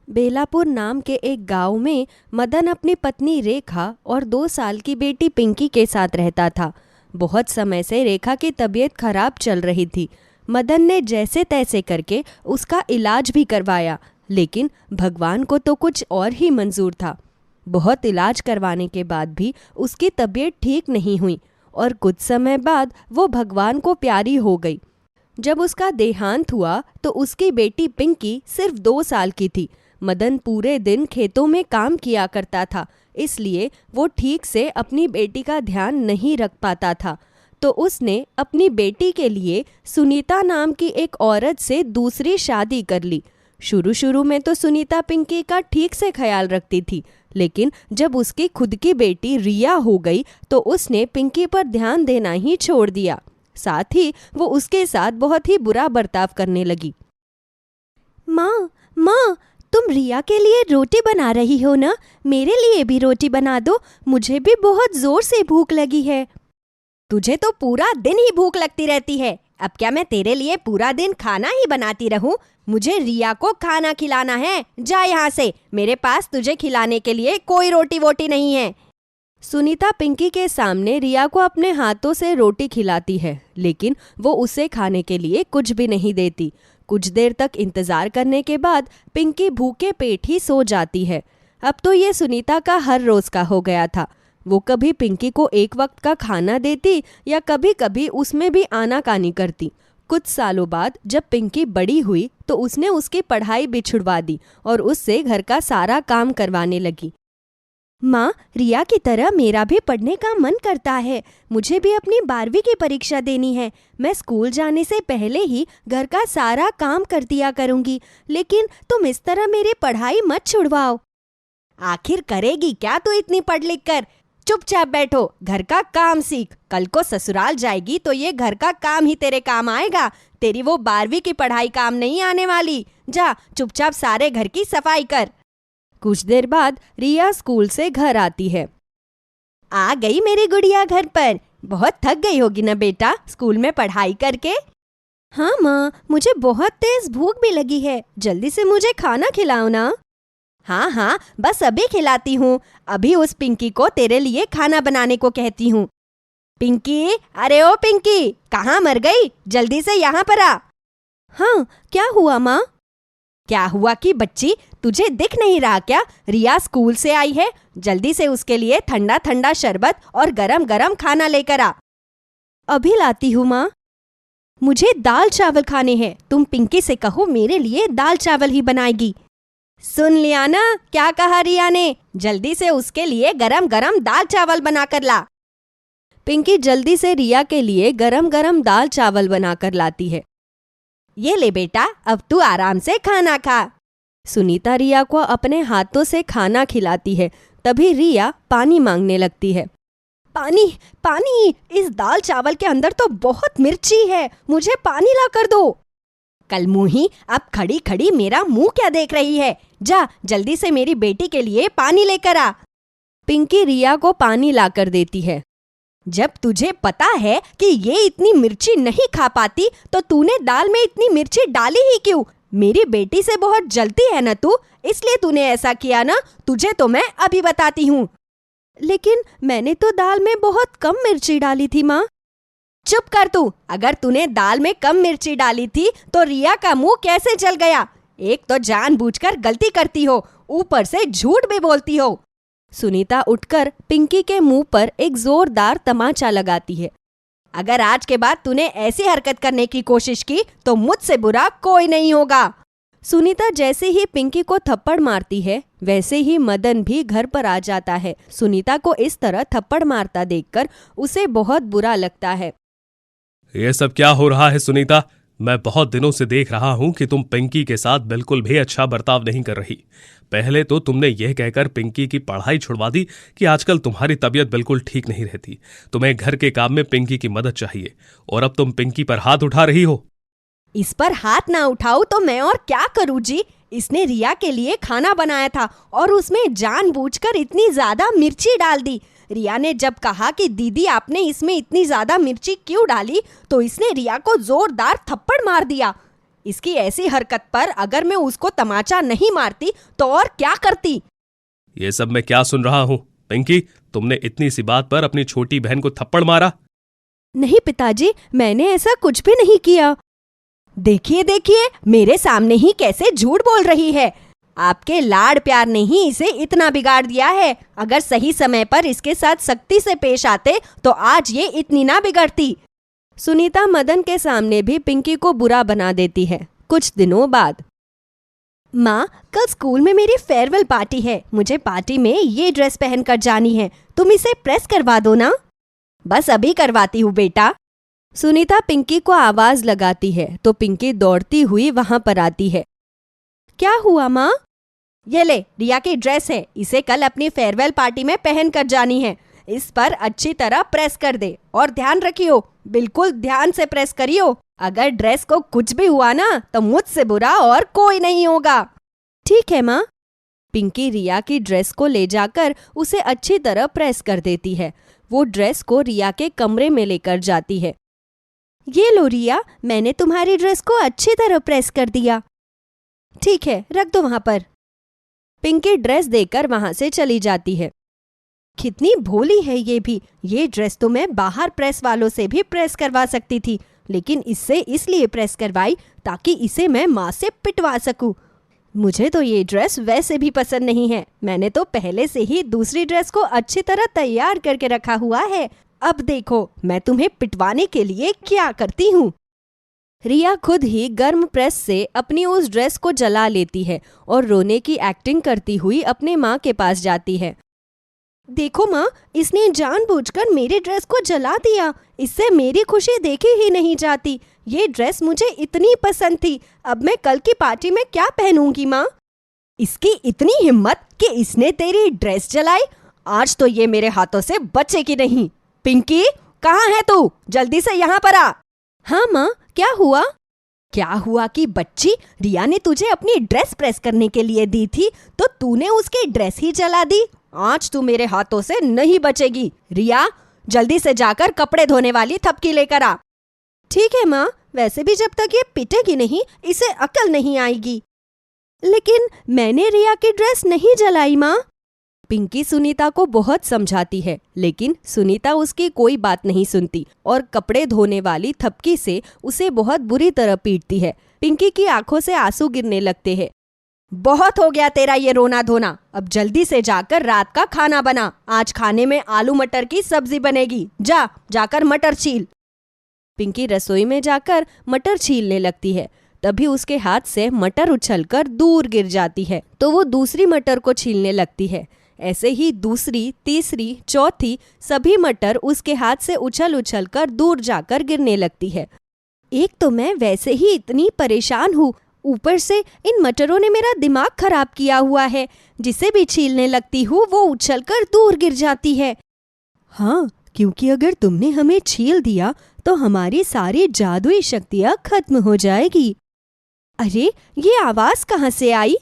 बेलापुर नाम के एक गांव में मदन अपनी पत्नी रेखा और 2 साल की बेटी पिंकी के साथ रहता था। बहुत समय से रेखा की तबीयत खराब चल रही थी। मदन ने जैसे तैसे करके उसका इलाज भी करवाया, लेकिन भगवान को तो कुछ और ही मंजूर था। बहुत इलाज करवाने के बाद भी उसकी तबीयत ठीक नहीं हुई और कुछ समय बाद वो भगवान को प्यारी हो गई। जब उसका देहांत हुआ तो उसकी बेटी पिंकी सिर्फ 2 साल की थी। मदन पूरे दिन खेतों में काम किया करता था, इसलिए वो ठीक से अपनी बेटी का ध्यान नहीं रख पाता था। तो उसने अपनी बेटी के लिए सुनीता नाम की एक औरत से दूसरी शादी कर ली। शुरू में तो सुनीता पिंकी का ठीक से ख्याल रखती थी, लेकिन जब उसकी खुद की बेटी रिया हो गई तो उसने पिंकी पर ध्यान देना ही छोड़ दिया। साथ ही वो उसके साथ बहुत ही बुरा बर्ताव करने लगी। माँ, तुम रिया के लिए रोटी बना रही हो ना? मेरे लिए भी रोटी बना दो, मुझे भी बहुत जोर से भूख लगी है। तुझे तो पूरा दिन ही भूख लगती रहती है। अब क्या मैं तेरे लिए पूरा दिन खाना ही बनाती रहूं? मुझे रिया को खाना खिलाना है। जा यहाँ से, मेरे पास तुझे खिलाने के लिए कोई रोटी वोटी नहीं है। सुनीता पिंकी के सामने रिया को अपने हाथों से रोटी खिलाती है, लेकिन वो उसे खाने के लिए कुछ भी नहीं देती। कुछ देर तक इंतजार करने के बाद पिंकी भूखे पेट ही सो जाती है। अब तो ये सुनीता का हर रोज का हो गया था। वो कभी पिंकी को एक वक्त का खाना देती या कभी कभी उसमें भी आनाकानी करती। कुछ सालों बाद जब पिंकी बड़ी हुई तो उसने उसकी पढ़ाई भी छुड़वा दी और उससे घर का सारा काम करवाने लगी। माँ, रिया की तरह मेरा भी पढ़ने का मन करता है। मुझे भी अपनी 12वीं की परीक्षा देनी है। मैं स्कूल जाने से पहले ही घर का सारा काम कर दिया करूँगी, लेकिन तुम इस तरह मेरी पढ़ाई मत छुड़वाओ। आखिर करेगी क्या तू इतनी पढ़ लिख कर? चुपचाप बैठो, घर का काम सीख। कल को ससुराल जाएगी तो ये घर का काम ही तेरे काम आएगा। तेरी वो 12वीं की पढ़ाई काम नहीं आने वाली। जा चुपचाप सारे घर की सफाई कर। कुछ देर बाद रिया स्कूल से घर आती है। आ गई मेरी गुड़िया घर पर। बहुत थक गई होगी ना बेटा स्कूल में पढ़ाई करके? हाँ माँ, मुझे बहुत तेज भूख भी लगी है। जल्दी से मुझे खाना खिलाओ ना। हाँ, बस अभी खिलाती हूँ। अभी उस पिंकी को तेरे लिए खाना बनाने को कहती हूँ। पिंकी, अरे ओ पिंकी, कहाँ मर गई? जल्दी से यहाँ पर आ। हाँ, क्या हुआ माँ? क्या हुआ कि बच्ची, तुझे दिख नहीं रहा क्या? रिया स्कूल से आई है। जल्दी से उसके लिए ठंडा ठंडा शरबत और गरम गरम खाना लेकर आ। अभी लाती हूँ माँ। मुझे दाल चावल खाने हैं। तुम पिंकी से कहो मेरे लिए दाल चावल ही बनाएगी। सुन लिया ना क्या कहा रिया ने? जल्दी से उसके लिए गरम गरम दाल चावल बनाकर ला। पिंकी जल्दी से रिया के लिए गरम गरम दाल चावल बनाकर लाती है। ये ले बेटा, अब तू आराम से खाना खा। सुनीता रिया को अपने हाथों से खाना खिलाती है। तभी रिया पानी मांगने लगती है। पानी, इस दाल चावल के अंदर तो बहुत मिर्ची है, मुझे पानी ला कर दो। कल मुंही, अब खड़ी खड़ी मेरा मुंह क्या देख रही है? जा जल्दी से मेरी बेटी के लिए पानी लेकर आ। पिंकी रिया को पानी लाकर देती है। जब तुझे पता है कि ये इतनी मिर्ची नहीं खा पाती तो तूने दाल में इतनी मिर्ची डाली ही क्यों? मेरी बेटी से बहुत जलती है ना तू, इसलिए तूने ऐसा किया ना। तुझे तो मैं अभी बताती हूँ। लेकिन मैंने तो दाल में बहुत कम मिर्ची डाली थी माँ। चुप कर तू। अगर तूने दाल में कम मिर्ची डाली थी तो रिया का मुंह कैसे जल गया? एक तो जानबूझकर गलती करती हो, ऊपर से झूठ भी बोलती हो। सुनीता उठकर पिंकी के मुंह पर एक जोरदार तमाचा लगाती है। अगर आज के बाद तूने ऐसी हरकत करने की कोशिश की तो मुझसे बुरा कोई नहीं होगा। सुनीता जैसे ही पिंकी को थप्पड़ मारती है, वैसे ही मदन भी घर पर आ जाता है। सुनीता को इस तरह थप्पड़ मारता देखकर उसे बहुत बुरा लगता है। ये सब क्या हो रहा है सुनीता? मैं बहुत दिनों से देख रहा हूं कि तुम पिंकी के साथ बिल्कुल भी अच्छा बर्ताव नहीं कर रही। पहले तो तुमने यह कहकर पिंकी की पढ़ाई छुड़वा दी कि आजकल तुम्हारी तबीयत बिल्कुल ठीक नहीं रहती, तुम्हें घर के काम में पिंकी की मदद चाहिए, और अब तुम पिंकी पर हाथ उठा रही हो। इस पर हाथ ना उठाऊं तो मैं और क्या करूं जी? इसने रिया के लिए खाना बनाया था और उसमें जानबूझकर इतनी ज्यादा मिर्ची डाल दी। रिया ने जब कहा कि दीदी आपने इसमें इतनी ज्यादा मिर्ची क्यों डाली, तो इसने रिया को जोरदार थप्पड़ मार दिया। इसकी ऐसी हरकत पर अगर मैं उसको तमाचा नहीं मारती तो और क्या करती। ये सब मैं क्या सुन रहा हूँ? पिंकी, तुमने इतनी सी बात पर अपनी छोटी बहन को थप्पड़ मारा? नहीं पिताजी, मैंने ऐसा कुछ भी नहीं किया। देखिए देखिए, मेरे सामने ही कैसे झूठ बोल रही है। आपके लाड़ प्यार ने ही इसे इतना बिगाड़ दिया है। अगर सही समय पर इसके साथ सख्ती से पेश आते तो आज ये इतनी ना बिगड़ती। सुनीता मदन के सामने भी पिंकी को बुरा बना देती है। कुछ दिनों बाद, माँ, कल स्कूल में मेरी फेयरवेल पार्टी है। मुझे पार्टी में ये ड्रेस पहनकर जानी है। तुम इसे प्रेस करवा दो ना। बस अभी करवाती हूँ बेटा। सुनीता पिंकी को आवाज लगाती है तो पिंकी दौड़ती हुई वहां पर आती है। क्या हुआ माँ? ये ले, रिया की ड्रेस है। इसे कल अपनी फेयरवेल पार्टी में पहन कर जानी है। इस पर अच्छी तरह प्रेस कर दे और ध्यान रखियो, बिल्कुल ध्यान से प्रेस करियो। अगर ड्रेस को कुछ भी हुआ ना तो मुझसे बुरा और कोई नहीं होगा। ठीक है माँ। पिंकी रिया की ड्रेस को ले जाकर उसे अच्छी तरह प्रेस कर देती है। वो ड्रेस को रिया के कमरे में लेकर जाती है। ये लो रिया, मैंने तुम्हारी ड्रेस को अच्छी तरह प्रेस कर दिया। ठीक है, रख दो वहां पर। पिंकी ड्रेस देकर वहां से चली जाती है। कितनी भोली है ये भी। ये ड्रेस तो मैं बाहर प्रेस वालों से भी प्रेस करवा सकती थी, लेकिन इससे इसलिए प्रेस करवाई ताकि इसे मैं माँ से पिटवा सकूं। मुझे तो ये ड्रेस वैसे भी पसंद नहीं है। मैंने तो पहले से ही दूसरी ड्रेस को अच्छी तरह तैयार करके रखा हुआ है। अब देखो मैं तुम्हें पिटवाने के लिए क्या करती हूँ। रिया खुद ही गर्म प्रेस से अपनी उस ड्रेस को जला लेती है और रोने की एक्टिंग करती हुई अपने माँ के पास जाती है। देखो माँ, इसने जानबूझकर मेरी ड्रेस को जला दिया। इससे मेरी खुशी देखी ही नहीं जाती। ये ड्रेस मुझे इतनी पसंद थी। अब मैं कल की पार्टी में क्या पहनूंगी माँ? इसकी इतनी हिम्मत कि इसने तेरी ड्रेस जलाई। आज तो ये मेरे हाथों से बचेगी नहीं। पिंकी, कहाँ है तू? जल्दी से यहाँ पर आ। हाँ माँ, क्या हुआ? क्या हुआ कि बच्ची, रिया ने तुझे अपनी ड्रेस प्रेस करने के लिए दी थी तो तूने उसकी ड्रेस ही जला दी। आज तू मेरे हाथों से नहीं बचेगी। रिया, जल्दी से जाकर कपड़े धोने वाली थपकी लेकर आ। ठीक है माँ, वैसे भी जब तक ये पिटेगी नहीं इसे अकल नहीं आएगी। लेकिन मैंने रिया की ड्रेस नहीं जलाई माँ। पिंकी सुनीता को बहुत समझाती है, लेकिन सुनीता उसकी कोई बात नहीं सुनती और कपड़े धोने वाली थपकी से उसे बहुत बुरी तरह पीटती है। पिंकी की आंखों से आंसू गिरने लगते हैं। बहुत हो गया तेरा ये रोना धोना। अब जल्दी से जाकर रात का खाना बना। आज खाने में आलू मटर की सब्जी बनेगी। जाकर मटर छील। पिंकी रसोई में जाकर मटर छीलने लगती है। तभी उसके हाथ से मटर उछलकर दूर गिर जाती है तो वो दूसरी मटर को छीलने लगती है। ऐसे ही दूसरी, तीसरी, चौथी सभी मटर उसके हाथ से उछल कर दूर जाकर गिरने लगती है। एक तो मैं वैसे ही इतनी परेशान हूँ, ऊपर से इन मटरों ने मेरा दिमाग खराब किया हुआ है। जिसे भी छीलने लगती हूँ वो उछलकर दूर गिर जाती है। हाँ, क्योंकि अगर तुमने हमें छील दिया तो हमारी सारी जादुई शक्तियाँ खत्म हो जाएगी। अरे, ये आवाज कहाँ से आई?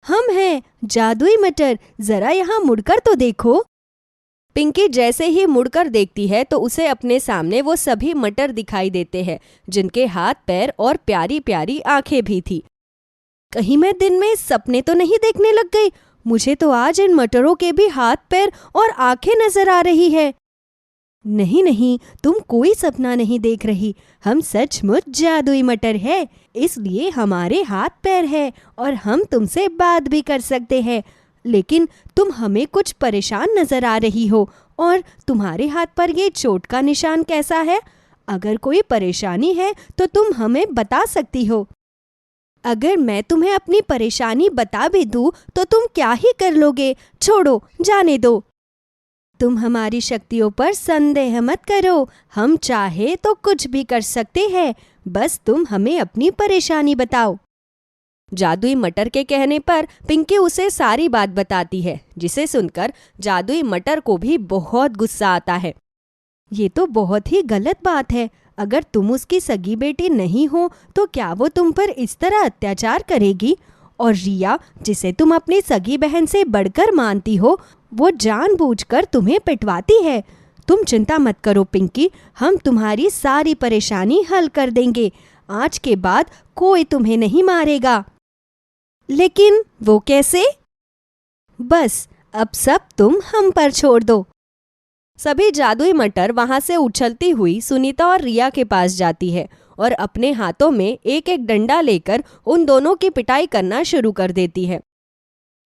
हम हैं जादुई मटर, जरा यहाँ मुड़कर तो देखो। पिंकी जैसे ही मुड़कर देखती है तो उसे अपने सामने वो सभी मटर दिखाई देते हैं, जिनके हाथ पैर और प्यारी प्यारी आंखें भी थी। कहीं मैं दिन में सपने तो नहीं देखने लग गई? मुझे तो आज इन मटरों के भी हाथ पैर और आंखें नजर आ रही है। नहीं नहीं, तुम कोई सपना नहीं देख रही। हम सचमुच जादुई मटर है, इसलिए हमारे हाथ पैर है और हम तुमसे बात भी कर सकते हैं। लेकिन तुम हमें कुछ परेशान नजर आ रही हो और तुम्हारे हाथ पर ये चोट का निशान कैसा है? अगर कोई परेशानी है तो तुम हमें बता सकती हो। अगर मैं तुम्हें अपनी परेशानी बता भी दूं तो तुम क्या ही कर लोगे? छोड़ो, जाने दो। तुम हमारी शक्तियों पर संदेह मत करो। हम चाहे तो कुछ भी कर सकते हैं, बस तुम हमें अपनी परेशानी बताओ। जादुई मटर के कहने पर पिंकी उसे सारी बात बताती है, जिसे सुनकर जादुई मटर को भी बहुत गुस्सा आता है। ये तो बहुत ही गलत बात है। अगर तुम उसकी सगी बेटी नहीं हो तो क्या वो तुम पर इस तरह अत्याचार करेगी? और रिया, जिसे तुम अपनी सगी बहन से बढ़कर मानती हो, वो जानबूझकर तुम्हें पिटवाती है। तुम चिंता मत करो पिंकी, हम तुम्हारी सारी परेशानी हल कर देंगे। आज के बाद कोई तुम्हें नहीं मारेगा। लेकिन वो कैसे? बस अब सब तुम हम पर छोड़ दो। सभी जादुई मटर वहां से उछलती हुई सुनीता और रिया के पास जाती है और अपने हाथों में एक एक डंडा लेकर उन दोनों की पिटाई करना शुरू कर देती है।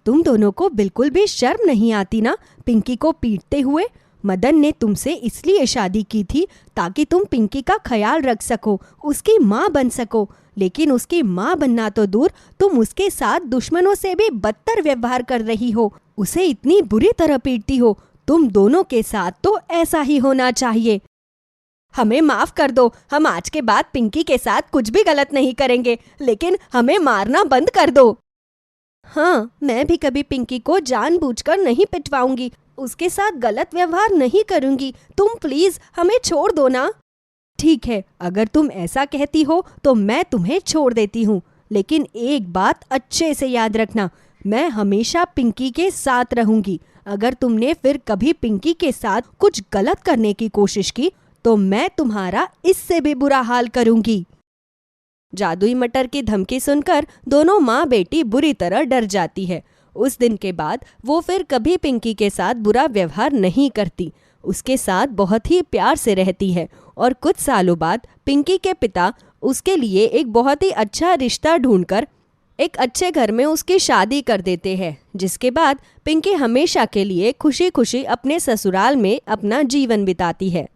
तुम दोनों को बिल्कुल भी शर्म नहीं आती ना, पिंकी को पीटते हुए? मदन ने तुमसे इसलिए शादी की थी ताकि तुम पिंकी का ख्याल रख सको, उसकी माँ बन सको। लेकिन उसकी माँ बनना तो दूर, तुम उसके साथ दुश्मनों से भी बदतर व्यवहार कर रही हो, उसे इतनी बुरी तरह पीटती हो। तुम दोनों के साथ तो ऐसा ही होना चाहिए। हमें माफ कर दो, हम आज के बाद पिंकी के साथ कुछ भी गलत नहीं करेंगे, लेकिन हमें मारना बंद कर दो। हाँ, मैं भी कभी पिंकी को जानबूझकर नहीं पिटवाऊंगी, उसके साथ गलत व्यवहार नहीं करूंगी। तुम प्लीज हमें छोड़ दो ना। ठीक है, अगर तुम ऐसा कहती हो तो मैं तुम्हें छोड़ देती हूँ, लेकिन एक बात अच्छे से याद रखना, मैं हमेशा पिंकी के साथ रहूंगी। अगर तुमने फिर कभी पिंकी के साथ कुछ गलत करने की कोशिश की तो मैं तुम्हारा इससे भी बुरा हाल करूंगी। जादुई मटर की धमकी सुनकर दोनों माँ बेटी बुरी तरह डर जाती है। उस दिन के बाद वो फिर कभी पिंकी के साथ बुरा व्यवहार नहीं करती, उसके साथ बहुत ही प्यार से रहती है। और कुछ सालों बाद पिंकी के पिता उसके लिए एक बहुत ही अच्छा रिश्ता ढूंढकर एक अच्छे घर में उसकी शादी कर देते हैं, जिसके बाद पिंकी हमेशा के लिए खुशी खुशी अपने ससुराल में अपना जीवन बिताती है।